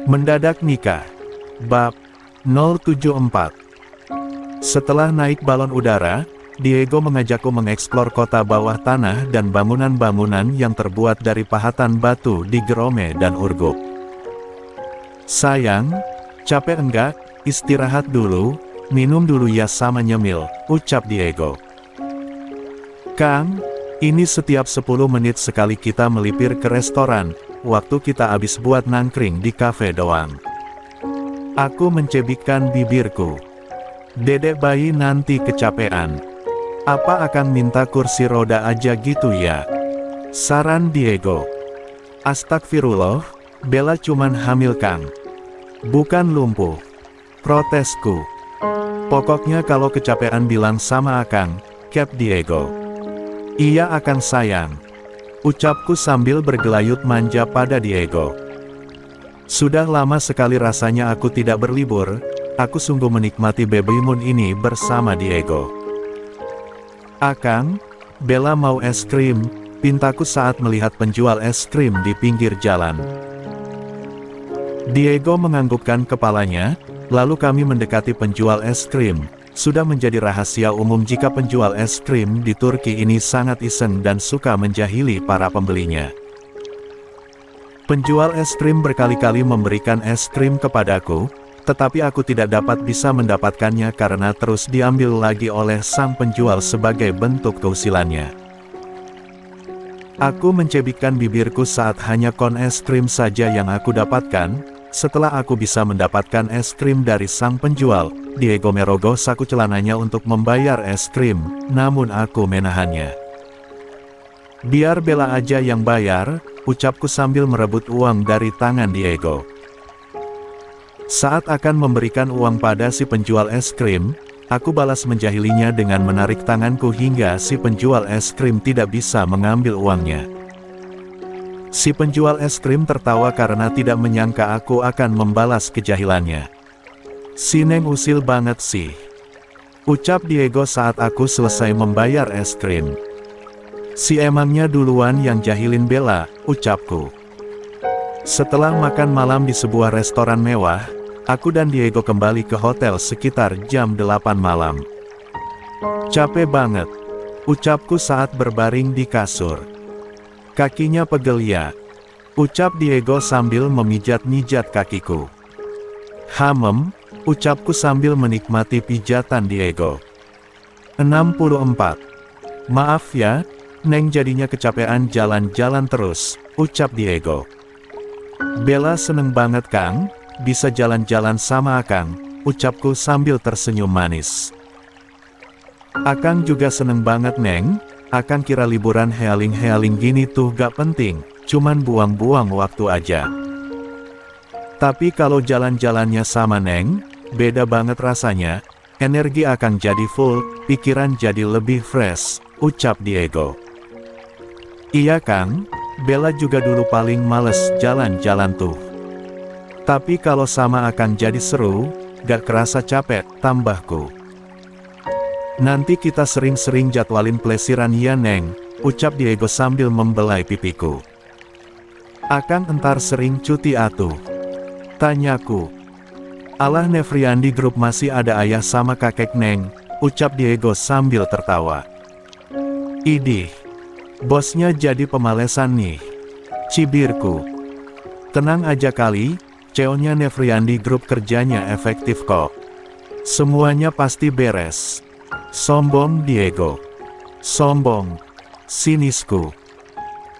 Mendadak nikah. Bab 074. Setelah naik balon udara, Diego mengajakku mengeksplor kota bawah tanah dan bangunan-bangunan yang terbuat dari pahatan batu di Gerome dan Urgup. Sayang, capek enggak? Istirahat dulu, minum dulu ya sama nyemil, ucap Diego. Kang, ini setiap 10 menit sekali kita melipir ke restoran, waktu kita habis buat nangkring di kafe doang. Aku mencebikkan bibirku. Dedek bayi nanti kecapean. Apa akan minta kursi roda aja gitu ya? Saran Diego. Astagfirullah, Bella cuman hamil Kang. Bukan lumpuh. Protesku. Pokoknya kalau kecapean bilang sama Akang, Cap Diego. Iya akan sayang. Ucapku sambil bergelayut manja pada Diego. Sudah lama sekali rasanya aku tidak berlibur, aku sungguh menikmati baby moon ini bersama Diego. Akang, Bella mau es krim, pintaku saat melihat penjual es krim di pinggir jalan. Diego menganggukkan kepalanya, lalu kami mendekati penjual es krim. Sudah menjadi rahasia umum jika penjual es krim di Turki ini sangat iseng dan suka menjahili para pembelinya. Penjual es krim berkali-kali memberikan es krim kepadaku, tetapi aku tidak dapat bisa mendapatkannya karena terus diambil lagi oleh sang penjual sebagai bentuk keusilannya. Aku mencebikkan bibirku saat hanya kon es krim saja yang aku dapatkan. Setelah aku bisa mendapatkan es krim dari sang penjual, Diego merogoh saku celananya untuk membayar es krim, namun aku menahannya. Biar Bella aja yang bayar, ucapku sambil merebut uang dari tangan Diego. Saat akan memberikan uang pada si penjual es krim, aku balas menjahilinya dengan menarik tanganku hingga si penjual es krim tidak bisa mengambil uangnya. Si penjual es krim tertawa karena tidak menyangka aku akan membalas kejahilannya. Si Neng usil banget sih, ucap Diego saat aku selesai membayar es krim. Si emangnya duluan yang jahilin Bella, ucapku. Setelah makan malam di sebuah restoran mewah, aku dan Diego kembali ke hotel sekitar jam 8 malam. Capek banget, ucapku saat berbaring di kasur. Kakinya pegel ya, ucap Diego sambil memijat-mijat kakiku. Hamem, ucapku sambil menikmati pijatan Diego. 64. Maaf ya, Neng jadinya kecapean jalan-jalan terus, ucap Diego. Bella seneng banget Kang, bisa jalan-jalan sama Akang, ucapku sambil tersenyum manis. Akang juga seneng banget Neng. Akang kira liburan healing-healing gini tuh gak penting, cuman buang-buang waktu aja. Tapi kalau jalan-jalannya sama Neng, beda banget rasanya, energi Akang jadi full, pikiran jadi lebih fresh, ucap Diego. Iya Kang, Bella juga dulu paling males jalan-jalan tuh. Tapi kalau sama Akang jadi seru, gak kerasa capek, tambahku. Nanti kita sering-sering jadwalin plesiran ya Neng, ucap Diego sambil membelai pipiku. Akang entar sering cuti atuh, tanyaku. Alah Nefriandi Group masih ada ayah sama kakek Neng, ucap Diego sambil tertawa. Idih, bosnya jadi pemalesan nih, cibirku. Tenang aja kali, ceonya Nefriandi Group kerjanya efektif kok. Semuanya pasti beres. Sombong Diego. Sombong. Sinisku.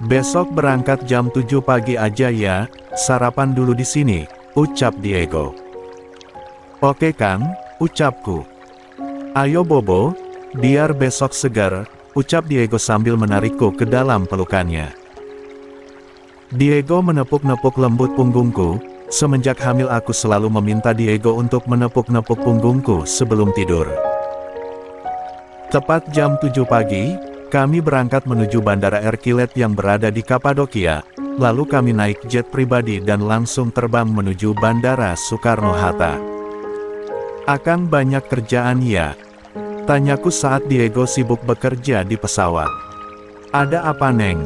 Besok berangkat jam 7 pagi aja ya, sarapan dulu di sini, ucap Diego. Oke Kang, ucapku. Ayo Bobo, biar besok segar, ucap Diego sambil menarikku ke dalam pelukannya. Diego menepuk-nepuk lembut punggungku, semenjak hamil aku selalu meminta Diego untuk menepuk-nepuk punggungku sebelum tidur. Tepat jam 7 pagi, kami berangkat menuju Bandara Erkilet yang berada di Kapadokia, lalu kami naik jet pribadi dan langsung terbang menuju Bandara Soekarno-Hatta. Akang banyak kerjaan ya? Tanyaku saat Diego sibuk bekerja di pesawat. Ada apa Neng?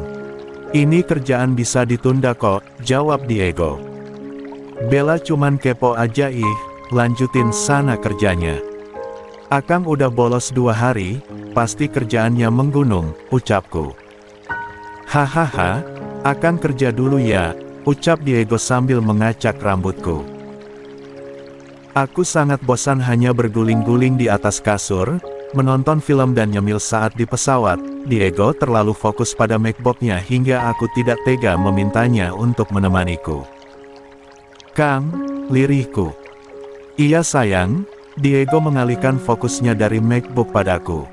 Ini kerjaan bisa ditunda kok, jawab Diego. Bella cuman kepo aja ih, lanjutin sana kerjanya. Akang udah bolos 2 hari, pasti kerjaannya menggunung, ucapku. Hahaha, akang kerja dulu ya, ucap Diego sambil mengacak rambutku. Aku sangat bosan hanya berguling-guling di atas kasur, menonton film dan nyemil saat di pesawat. Diego terlalu fokus pada MacBook-nya hingga aku tidak tega memintanya untuk menemaniku. Kang, lirihku. Iya sayang, Diego mengalihkan fokusnya dari MacBook padaku.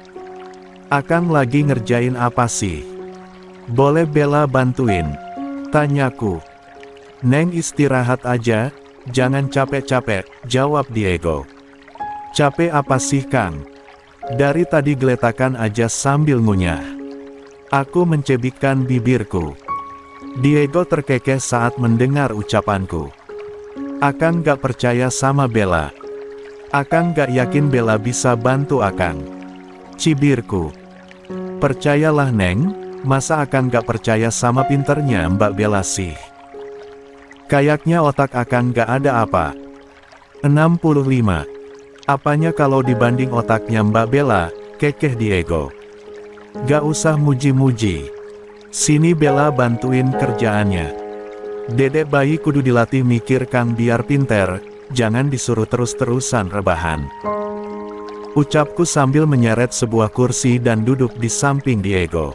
Akang lagi ngerjain apa sih? Boleh Bella bantuin? Tanyaku. Neng istirahat aja, jangan capek-capek, jawab Diego. Capek apa sih Kang? Dari tadi geletakan aja sambil ngunyah. Aku mencebikkan bibirku. Diego terkekeh saat mendengar ucapanku. Akang gak percaya sama Bella. Akang gak yakin Bella bisa bantu Akang. Cibirku. Percayalah Neng, masa Akang gak percaya sama pinternya Mbak Bella sih? Kayaknya otak Akang gak ada apa. 65. Apanya kalau dibanding otaknya Mbak Bella, kekeh Diego. Gak usah muji-muji. Sini Bella bantuin kerjaannya. Dedek bayi kudu dilatih mikir Kang biar pinter, jangan disuruh terus-terusan rebahan. Ucapku sambil menyeret sebuah kursi dan duduk di samping Diego.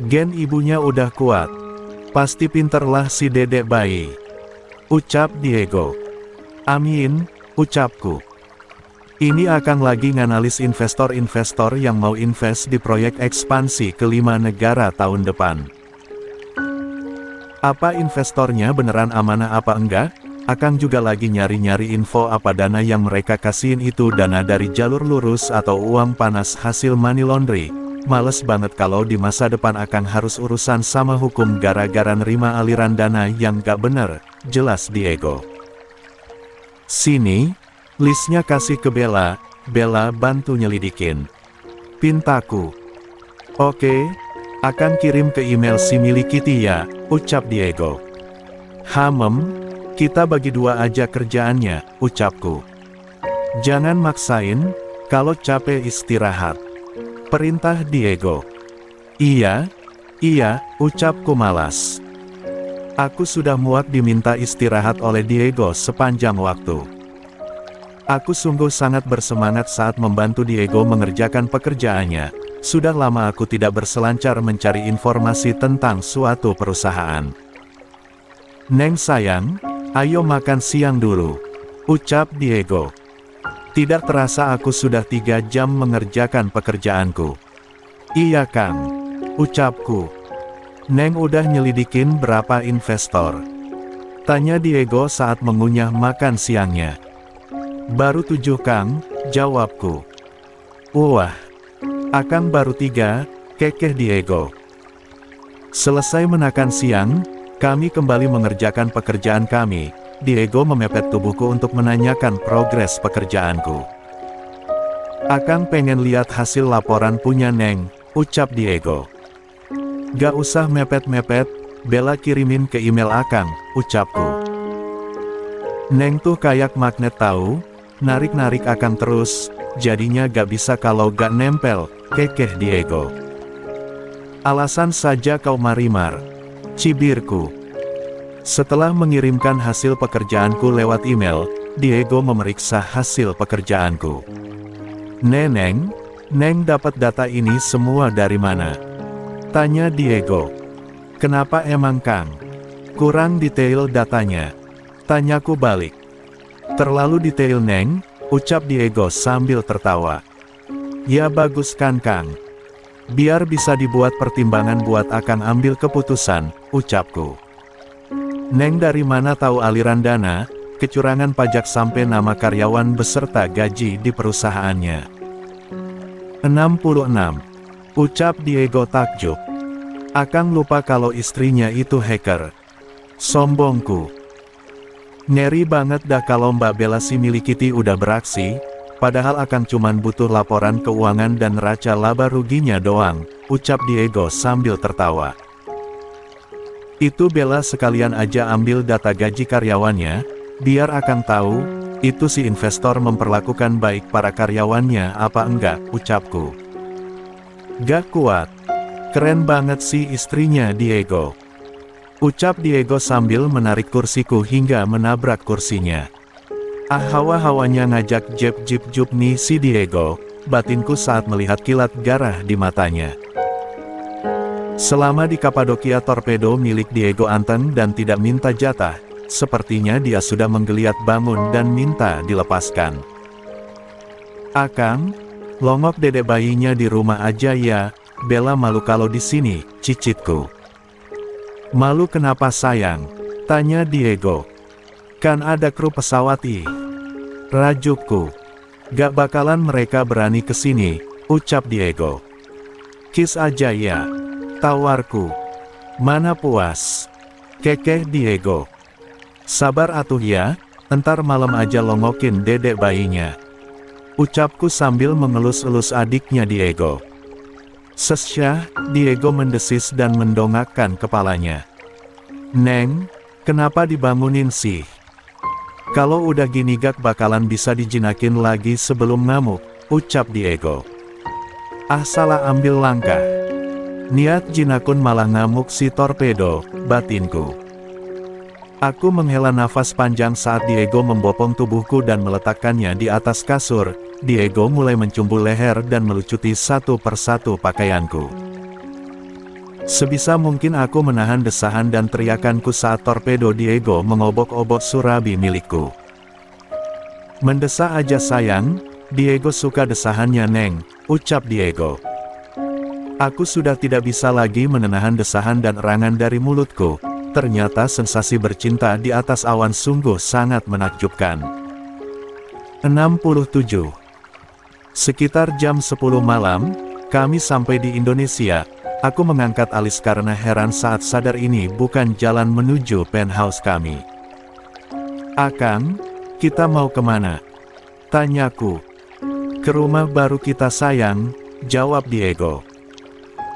Gen ibunya udah kuat. Pasti pinterlah si dedek bayi. Ucap Diego. Amin, ucapku. Ini Akang lagi nganalis investor-investor yang mau invest di proyek ekspansi ke 5 negara tahun depan. Apa investornya beneran amanah apa enggak? Akang juga lagi nyari-nyari info apa dana yang mereka kasihin itu dana dari jalur lurus atau uang panas hasil money laundry. Males banget kalau di masa depan Akang harus urusan sama hukum gara-gara nerima aliran dana yang gak bener, jelas Diego. Sini, listnya kasih ke Bella, Bella bantu nyelidikin. Pintaku. Oke. Akan kirim ke email si milik Kitty ya, ucap Diego. Kita bagi 2 aja kerjaannya, ucapku. Jangan maksain, kalau capek istirahat. Perintah Diego. Iya, ucapku malas. Aku sudah muak diminta istirahat oleh Diego sepanjang waktu. Aku sungguh sangat bersemangat saat membantu Diego mengerjakan pekerjaannya. Sudah lama aku tidak berselancar mencari informasi tentang suatu perusahaan. Neng sayang, ayo makan siang dulu, ucap Diego. Tidak terasa aku sudah 3 jam mengerjakan pekerjaanku. Iya Kang, ucapku. Neng udah nyelidikin berapa investor? Tanya Diego saat mengunyah makan siangnya. Baru 7 Kang, jawabku. Wah. Akang baru 3, kekeh Diego. Selesai menakan siang, kami kembali mengerjakan pekerjaan kami. Diego memepet tubuhku untuk menanyakan progres pekerjaanku. Akang pengen lihat hasil laporan punya Neng, ucap Diego. Gak usah mepet-mepet, Bella kirimin ke email Akang, ucapku. Neng tuh kayak magnet tahu, narik-narik Akang terus, jadinya gak bisa kalau gak nempel, kekeh Diego. Alasan saja kau marimar, cibirku. Setelah mengirimkan hasil pekerjaanku lewat email, Diego memeriksa hasil pekerjaanku. Neng dapat data ini semua dari mana? Tanya Diego. Kenapa emang Kang? Kurang detail datanya. Tanyaku balik. Terlalu detail Neng, ucap Diego sambil tertawa. Ya bagus kan Kang. Biar bisa dibuat pertimbangan buat Akang ambil keputusan, ucapku. Neng dari mana tahu aliran dana, kecurangan pajak sampai nama karyawan beserta gaji di perusahaannya? 66. Ucap Diego takjub. Akang lupa kalau istrinya itu hacker. Sombongku. Ngeri banget dah kalau Mbak Bella si milik Kitty udah beraksi. Padahal Akang cuman butuh laporan keuangan dan neraca laba ruginya doang, ucap Diego sambil tertawa. Itu Bella sekalian aja ambil data gaji karyawannya, Biar akang tahu, itu si investor memperlakukan baik para karyawannya apa enggak, ucapku. Gak kuat. Keren banget sih istrinya Diego. Ucap Diego sambil menarik kursiku hingga menabrak kursinya. Hawa-hawanya ngajak jep-jip-jup nih si Diego, batinku saat melihat kilat garah di matanya. Selama di Kapadokia torpedo milik Diego anteng dan tidak minta jatah, sepertinya dia sudah menggeliat bangun dan minta dilepaskan. Akang, longok dedek bayinya di rumah aja ya, Bella malu kalau di sini, cicitku. Malu kenapa sayang? Tanya Diego. Kan ada kru pesawat rajukku. Gak bakalan mereka berani kesini, ucap Diego. Kiss aja ya. Tawarku. Mana puas? Kekeh Diego. Sabar atuh ya, entar malam aja longokin dedek bayinya. Ucapku sambil mengelus-elus adiknya Diego. Sesyah, Diego mendesis dan mendongakkan kepalanya. Neng, kenapa dibangunin sih? Kalau udah gini gak bakalan bisa dijinakin lagi sebelum ngamuk, ucap Diego. Salah ambil langkah. Niat jinakun malah ngamuk si torpedo, batinku. Aku menghela nafas panjang saat Diego membopong tubuhku dan meletakkannya di atas kasur. Diego mulai mencumbu leher dan melucuti satu persatu pakaianku. Sebisa mungkin aku menahan desahan dan teriakanku saat torpedo Diego mengobok-obok surabi milikku. Mendesah aja sayang, Diego suka desahannya neng, ucap Diego. Aku sudah tidak bisa lagi menahan desahan dan erangan dari mulutku. Ternyata sensasi bercinta di atas awan sungguh sangat menakjubkan. 67. Sekitar jam 10 malam, kami sampai di Indonesia. Aku mengangkat alis karena heran saat sadar ini bukan jalan menuju penthouse kami. Akang, kita mau kemana? Tanyaku. Ke rumah baru kita sayang, jawab Diego.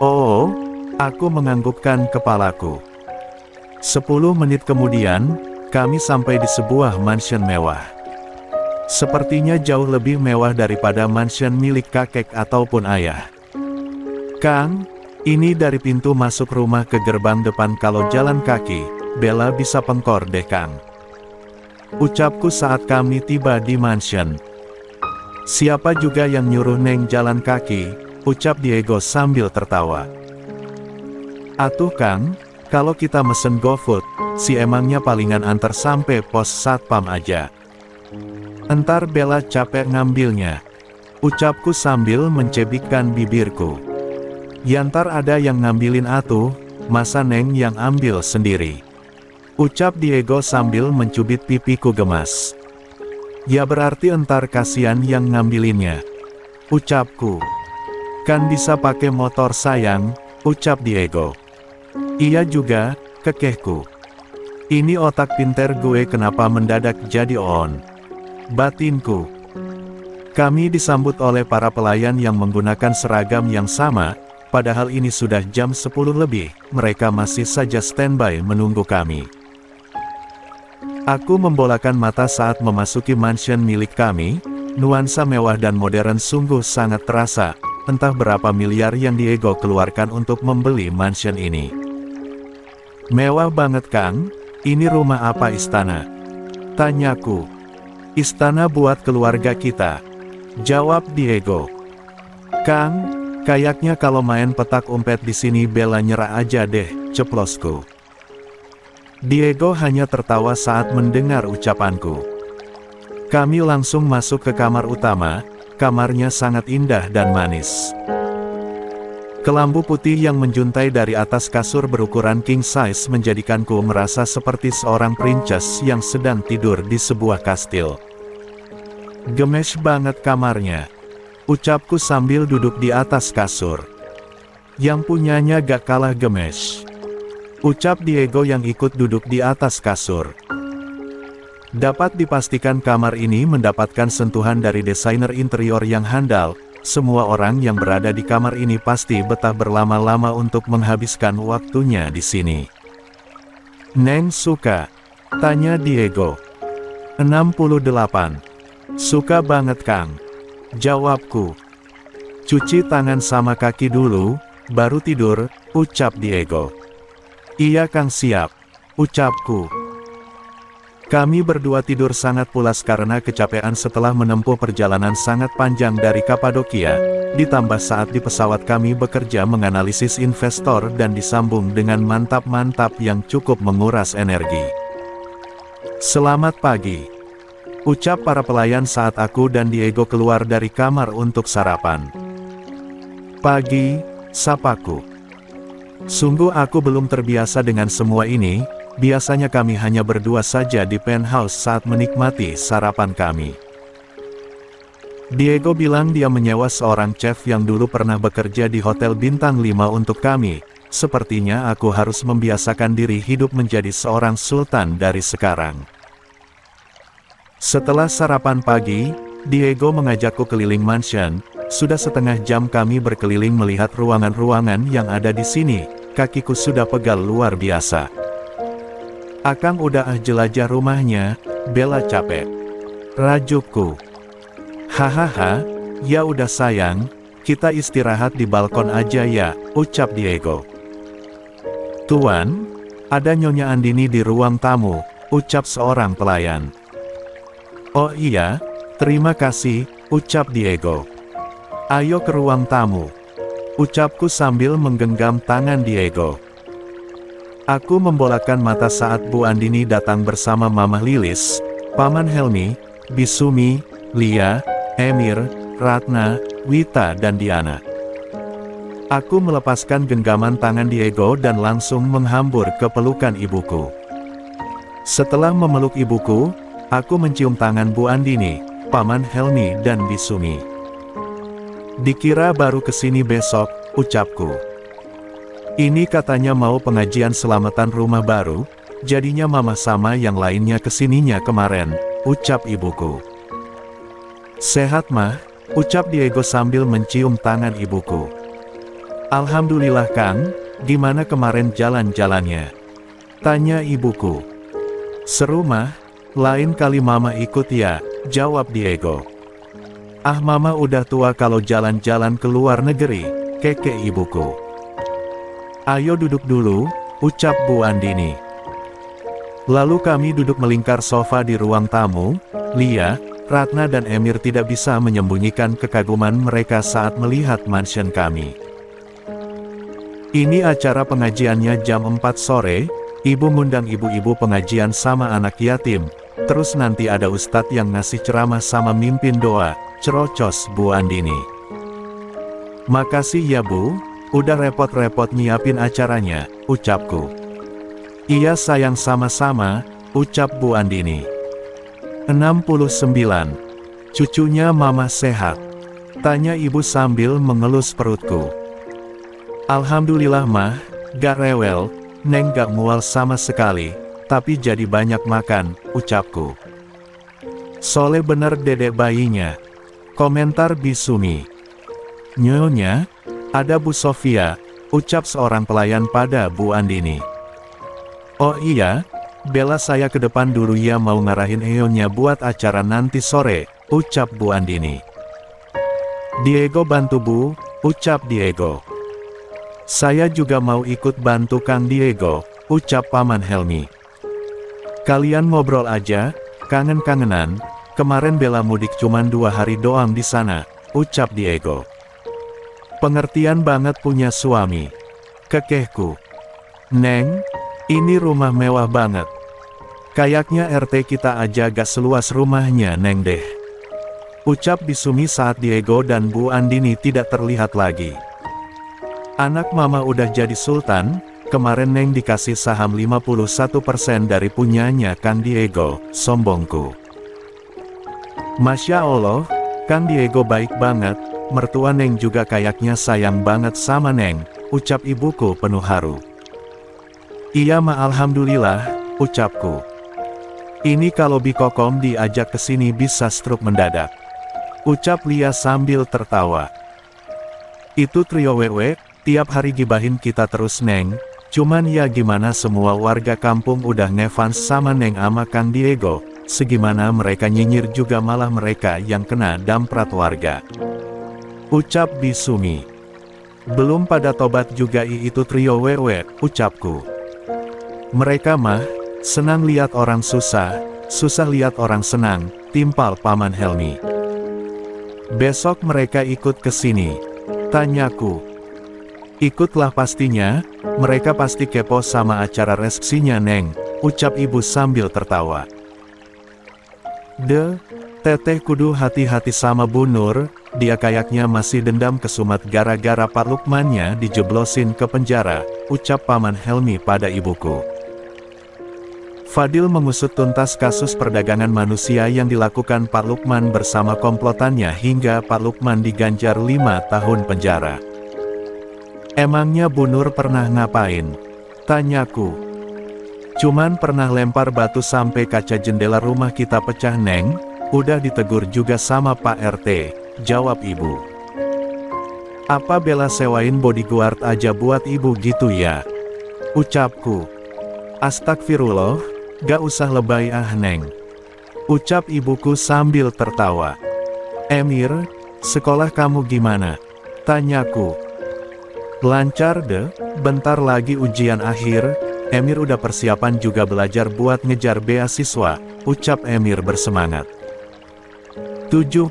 Oh, aku menganggukkan kepalaku. 10 menit kemudian, kami sampai di sebuah mansion mewah. Sepertinya jauh lebih mewah daripada mansion milik kakek ataupun ayah. Kang, ini dari pintu masuk rumah ke gerbang depan kalau jalan kaki, Bella bisa pengkor deh Kang. Ucapku saat kami tiba di mansion. Siapa juga yang nyuruh Neng jalan kaki, ucap Diego sambil tertawa. Atuh Kang, kalau kita mesen GoFood, si emangnya palingan antar sampai pos satpam aja. Entar Bella capek ngambilnya. Ucapku sambil mencebikkan bibirku. Yantar ada yang ngambilin atuh, masa Neng yang ambil sendiri. Ucap Diego sambil mencubit pipiku gemas. Ya berarti entar kasihan yang ngambilinnya. Ucapku. Kan bisa pakai motor sayang, ucap Diego. Iya juga, kekehku. Ini otak pinter gue kenapa mendadak jadi on. Batinku. Kami disambut oleh para pelayan yang menggunakan seragam yang sama, padahal ini sudah jam 10 lebih, mereka masih saja standby menunggu kami. Aku membolakan mata saat memasuki mansion milik kami, nuansa mewah dan modern sungguh sangat terasa, entah berapa miliar yang Diego keluarkan untuk membeli mansion ini. Mewah banget Kang, ini rumah apa istana? Tanyaku. Istana buat keluarga kita, jawab Diego. Kang, kayaknya kalau main petak umpet di sini Bella nyerah aja deh, ceplosku. Diego hanya tertawa saat mendengar ucapanku. Kami langsung masuk ke kamar utama, kamarnya sangat indah dan manis. Kelambu putih yang menjuntai dari atas kasur berukuran king size menjadikanku merasa seperti seorang princess yang sedang tidur di sebuah kastil. Gemes banget kamarnya, ucapku sambil duduk di atas kasur. Yang punyanya gak kalah gemes, ucap Diego yang ikut duduk di atas kasur. Dapat dipastikan kamar ini mendapatkan sentuhan dari desainer interior yang handal. Semua orang yang berada di kamar ini pasti betah berlama-lama untuk menghabiskan waktunya di sini. Neng suka? Tanya Diego. 68. Suka banget Kang. Jawabku. Cuci tangan sama kaki dulu, baru tidur, ucap Diego. Iya Kang siap, ucapku. Kami berdua tidur sangat pulas karena kecapean setelah menempuh perjalanan sangat panjang dari Kapadokia, ditambah saat di pesawat kami bekerja menganalisis investor dan disambung dengan mantap-mantap yang cukup menguras energi. Selamat pagi, ucap para pelayan saat aku dan Diego keluar dari kamar untuk sarapan. Pagi, sapaku. Sungguh aku belum terbiasa dengan semua ini. Biasanya kami hanya berdua saja di penthouse saat menikmati sarapan kami. Diego bilang dia menyewa seorang chef yang dulu pernah bekerja di hotel bintang 5 untuk kami. Sepertinya aku harus membiasakan diri hidup menjadi seorang sultan dari sekarang. Setelah sarapan pagi, Diego mengajakku keliling mansion. Sudah setengah jam kami berkeliling melihat ruangan-ruangan yang ada di sini. Kakiku sudah pegal luar biasa. Akang udah jelajah rumahnya, Bella capek. Rajukku. Hahaha, ya udah sayang, kita istirahat di balkon aja ya, ucap Diego. Tuan, ada Nyonya Andini di ruang tamu, ucap seorang pelayan. Oh iya, terima kasih, ucap Diego. Ayo ke ruang tamu, ucapku sambil menggenggam tangan Diego. Aku membolakkan mata saat Bu Andini datang bersama Mama Lilis, Paman Helmi, Bisumi, Lia, Emir, Ratna, Wita dan Diana. Aku melepaskan genggaman tangan Diego dan langsung menghambur ke pelukan ibuku. Setelah memeluk ibuku, aku mencium tangan Bu Andini, Paman Helmi dan Bisumi. Dikira baru kesini besok, ucapku. Ini katanya mau pengajian selamatan rumah baru, jadinya mama sama yang lainnya kesininya kemarin, ucap ibuku. Sehat mah, ucap Diego sambil mencium tangan ibuku. Alhamdulillah Kang, gimana kemarin jalan-jalannya? Tanya ibuku. Seru mah, lain kali mama ikut ya, jawab Diego. Ah mama udah tua kalau jalan-jalan ke luar negeri, keke ibuku. Ayo duduk dulu, ucap Bu Andini. Lalu kami duduk melingkar sofa di ruang tamu. Lia, Ratna dan Emir tidak bisa menyembunyikan kekaguman mereka saat melihat mansion kami. Ini acara pengajiannya jam 4 sore, ibu ngundang ibu-ibu pengajian sama anak yatim, terus nanti ada ustadz yang ngasih ceramah sama mimpin doa, cerocos Bu Andini. Makasih ya Bu. Udah repot-repot nyiapin acaranya, ucapku. Iya sayang sama-sama, ucap Bu Andini. 69. Cucunya mama sehat? Tanya ibu sambil mengelus perutku. Alhamdulillah mah, gak rewel, Neng gak mual sama sekali, tapi jadi banyak makan, ucapku. Soleh bener dedek bayinya, komentar Bisumi. Nyonya, ada Bu Sofia, ucap seorang pelayan pada Bu Andini. Oh iya, Bella saya ke depan dulu ya mau ngarahin Eonya buat acara nanti sore, ucap Bu Andini. Diego bantu Bu, ucap Diego. Saya juga mau ikut bantu Kang Diego, ucap Paman Helmi. Kalian ngobrol aja, kangen-kangenan, kemarin Bella mudik cuman 2 hari doang di sana, ucap Diego. Pengertian banget punya suami. Kekehku. Neng, ini rumah mewah banget. Kayaknya RT kita aja gak seluas rumahnya Neng deh. Ucap Bisumi saat Diego dan Bu Andini tidak terlihat lagi. Anak mama udah jadi sultan, kemarin Neng dikasih saham 51% dari punyanya Kang Diego, sombongku. Masya Allah, Kang Diego baik banget. Mertua Neng juga kayaknya sayang banget sama Neng, ucap ibuku penuh haru. Iya ma alhamdulillah, ucapku. Ini kalau Bikokom diajak ke sini bisa stroke mendadak, ucap Lia sambil tertawa. Itu trio wewe, tiap hari gibahin kita terus Neng, cuman ya gimana semua warga kampung udah ngefans sama Neng ama Kang Diego, segimana mereka nyinyir juga malah mereka yang kena damprat warga. Ucap Bisumi. Belum pada tobat juga itu trio wewe, ucapku. Mereka mah, senang lihat orang susah, susah lihat orang senang, timpal Paman Helmi. Besok mereka ikut ke sini, tanyaku. Ikutlah pastinya, mereka pasti kepo sama acara resepsinya Neng, ucap ibu sambil tertawa. Teteh kudu hati-hati sama Bu Nur, dia kayaknya masih dendam ke Sumat gara-gara Pak Lukmannya dijeblosin ke penjara, ucap Paman Helmi pada ibuku. Fadil mengusut tuntas kasus perdagangan manusia yang dilakukan Pak Lukman bersama komplotannya hingga Pak Lukman diganjar 5 tahun penjara. Emangnya Bu Nur pernah ngapain? Tanyaku. Cuman pernah lempar batu sampai kaca jendela rumah kita pecah Neng, udah ditegur juga sama Pak RT, jawab ibu. Apa Bella sewain bodyguard aja buat ibu gitu ya? Ucapku. Astagfirullah, gak usah lebay ah Neng. Ucap ibuku sambil tertawa. Emir, sekolah kamu gimana? Tanyaku. Lancar deh, bentar lagi ujian akhir, Emir udah persiapan juga belajar buat ngejar beasiswa, ucap Emir bersemangat. 70.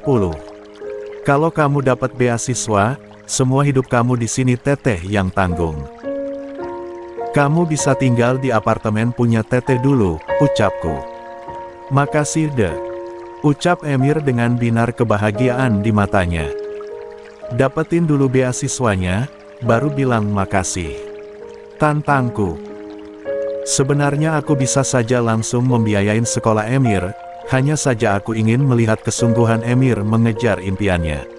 Kalau kamu dapat beasiswa, semua hidup kamu di sini teteh yang tanggung. Kamu bisa tinggal di apartemen punya teteh dulu, ucapku. Makasih deh, ucap Emir dengan binar kebahagiaan di matanya. Dapetin dulu beasiswanya, baru bilang makasih. Tantangku. Sebenarnya aku bisa saja langsung membiayain sekolah Emir, hanya saja aku ingin melihat kesungguhan Emir mengejar impiannya.